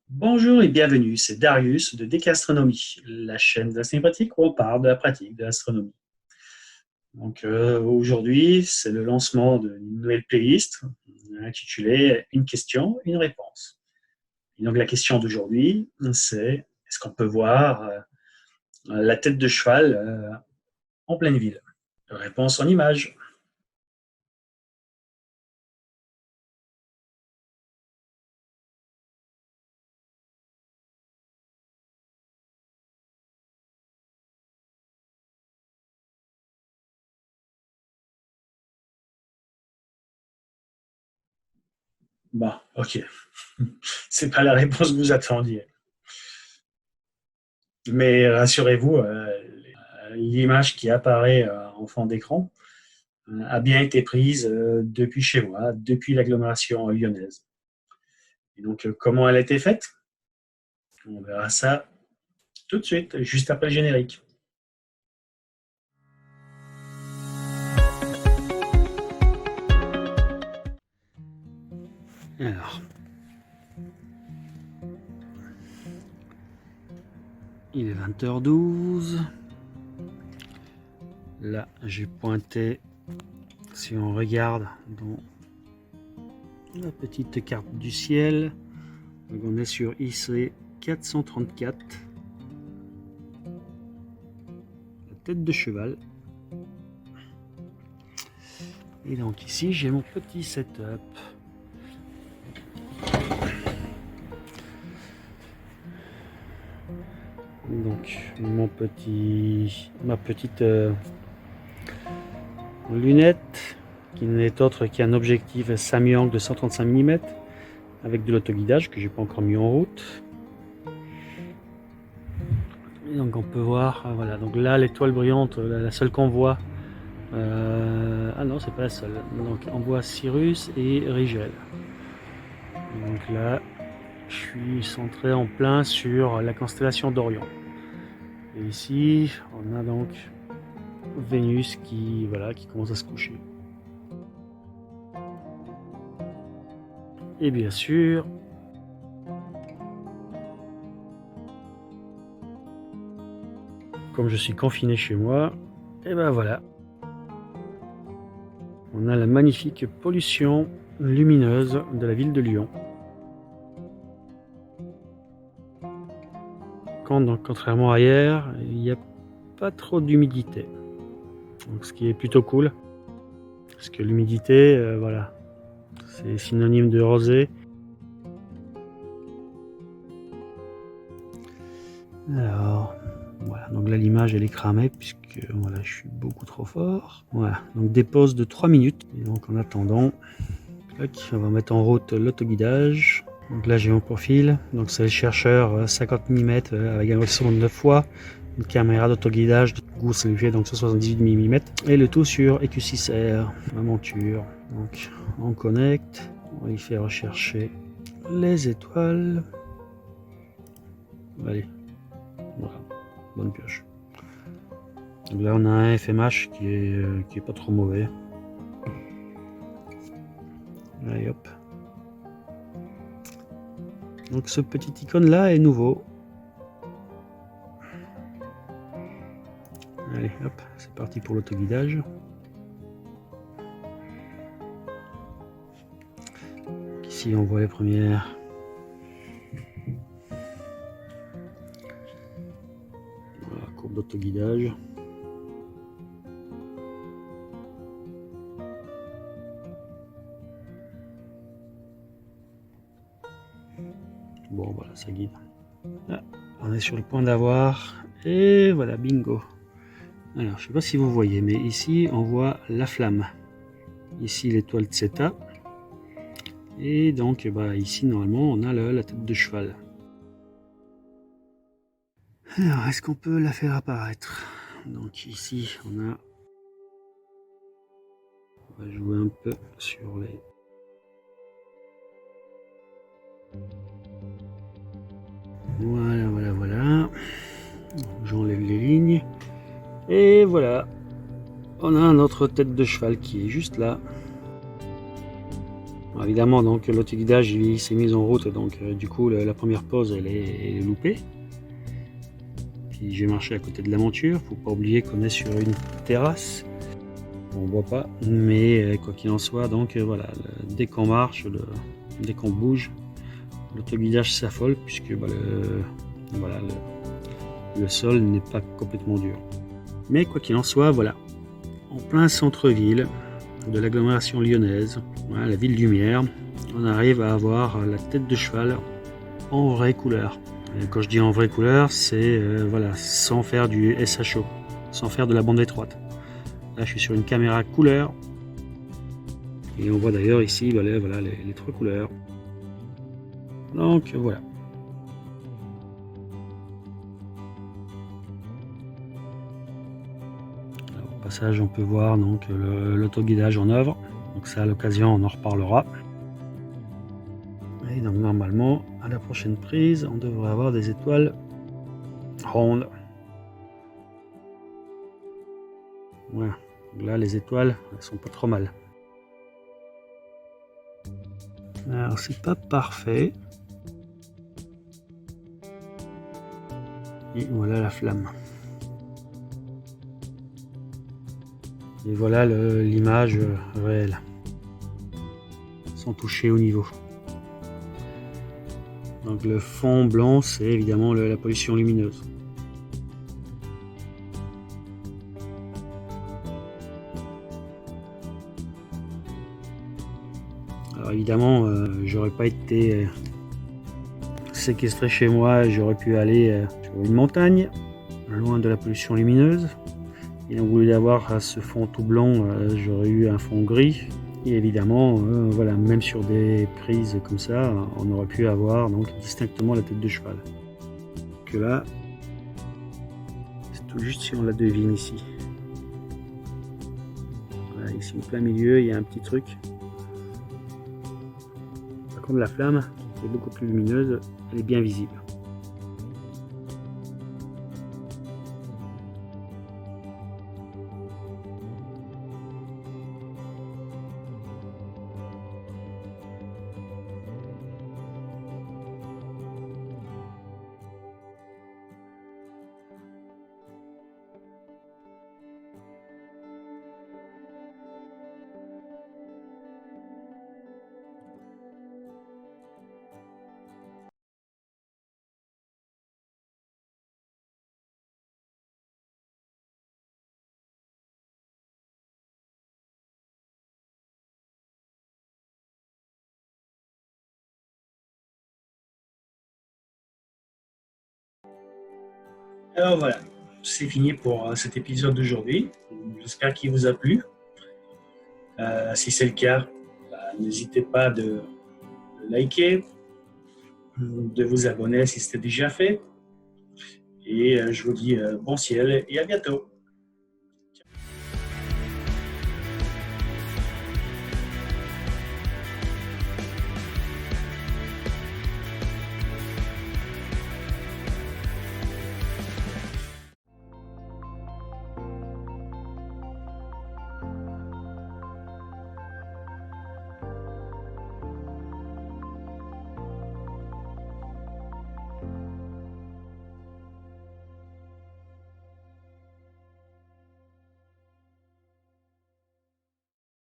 Bonjour et bienvenue, c'est Darius de Décastronomie, la chaîne d'astropratique où on parle de la pratique de l'astronomie. Aujourd'hui, c'est le lancement d'une nouvelle playlist intitulée Une question, une réponse. Et donc la question d'aujourd'hui, c'est est-ce qu'on peut voir la tête de cheval en pleine ville? Réponse en image. Bon, ok, c'est pas la réponse que vous attendiez. Mais rassurez-vous, l'image qui apparaît en fond d'écran a bien été prise depuis chez moi, depuis l'agglomération lyonnaise. Et donc, comment elle a été faite? On verra ça tout de suite, juste après le générique. Alors, il est 20h12. Là, j'ai pointé, si on regarde dans la petite carte du ciel, donc on est sur IC 434, la tête de cheval. Et donc ici, j'ai mon petit setup. Donc ma petite lunette qui n'est autre qu'un objectif Samyang de 135 mm avec de l'autoguidage que j'ai pas encore mis en route. Et donc on peut voir, voilà, donc là l'étoile brillante, la seule qu'on voit, ah non c'est pas la seule, donc on voit Sirius et Rigel. Donc là je suis centré en plein sur la constellation d'Orion. Et ici on a donc Vénus qui commence à se coucher. Et bien sûr, comme je suis confiné chez moi, et ben voilà, on a la magnifique pollution lumineuse de la ville de Lyon. Donc, contrairement à hier, il n'y a pas trop d'humidité. Ce qui est plutôt cool, parce que l'humidité, voilà, c'est synonyme de rosée. Alors, voilà, donc là l'image elle est cramée puisque voilà, je suis beaucoup trop fort. Voilà, donc des pauses de 3 minutes. Et donc en attendant, on va mettre en route l'autoguidage. Donc là j'ai mon profil, donc c'est le chercheur 50 mm avec un son de 9 fois, une caméra d'autoguidage de Goose LG donc 78 mm et le tout sur EQ6R, ma monture. Donc on connecte, on y fait rechercher les étoiles. Allez, voilà, bonne pioche. Donc là on a un FMH qui est pas trop mauvais. Allez hop. Donc ce petit icône là est nouveau. Allez hop, c'est parti pour l'autoguidage. Ici on voit les premières. Voilà, courbe d'autoguidage. Bon voilà, ça guide. Là, on est sur le point d'avoir. Et voilà, bingo. Alors, je ne sais pas si vous voyez, mais ici, on voit la flamme. Ici, l'étoile Zeta. Et donc, ici, normalement, on a la tête de cheval. Alors, est-ce qu'on peut la faire apparaître? Donc, ici, on va jouer un peu sur les... Voilà. J'enlève les lignes. Et voilà. On a notre tête de cheval qui est juste là. Alors, évidemment, donc l'autoguidage il s'est mis en route, donc du coup la première pause elle est loupée. Puis j'ai marché à côté de la monture. Faut pas oublier qu'on est sur une terrasse. On voit pas, mais quoi qu'il en soit, donc voilà, dès qu'on marche, dès qu'on bouge, l'autoguidage s'affole puisque voilà, le sol n'est pas complètement dur. Mais quoi qu'il en soit, voilà, en plein centre-ville de l'agglomération lyonnaise, voilà, la ville lumière, on arrive à avoir la tête de cheval en vraie couleur. Et quand je dis en vraie couleur, c'est voilà, sans faire du SHO, sans faire de la bande étroite. Là, je suis sur une caméra couleur. Et on voit d'ailleurs ici voilà, les trois couleurs. Donc voilà. Alors, au passage, on peut voir donc l'autoguidage en œuvre. Donc ça, à l'occasion, on en reparlera. Et donc normalement, à la prochaine prise, on devrait avoir des étoiles rondes. Voilà. Donc là, les étoiles, elles sont pas trop mal. Alors, c'est pas parfait. Et voilà la flamme. Et voilà l'image réelle, sans toucher au niveau. Donc le fond blanc, c'est évidemment la pollution lumineuse. Alors évidemment, j'aurais pas été séquestré chez moi, j'aurais pu aller sur une montagne, loin de la pollution lumineuse. Et au lieu d'avoir ce fond tout blanc, j'aurais eu un fond gris. Et évidemment, voilà, même sur des prises comme ça, on aurait pu avoir donc distinctement la tête de cheval. Que là, c'est tout juste si on la devine ici. Voilà, ici au plein milieu, il y a un petit truc. Par contre, la flamme, qui est beaucoup plus lumineuse, elle est bien visible. Alors voilà, c'est fini pour cet épisode d'aujourd'hui. J'espère qu'il vous a plu. Si c'est le cas, n'hésitez pas de liker, de vous abonner si c'était déjà fait. Et je vous dis bon ciel et à bientôt.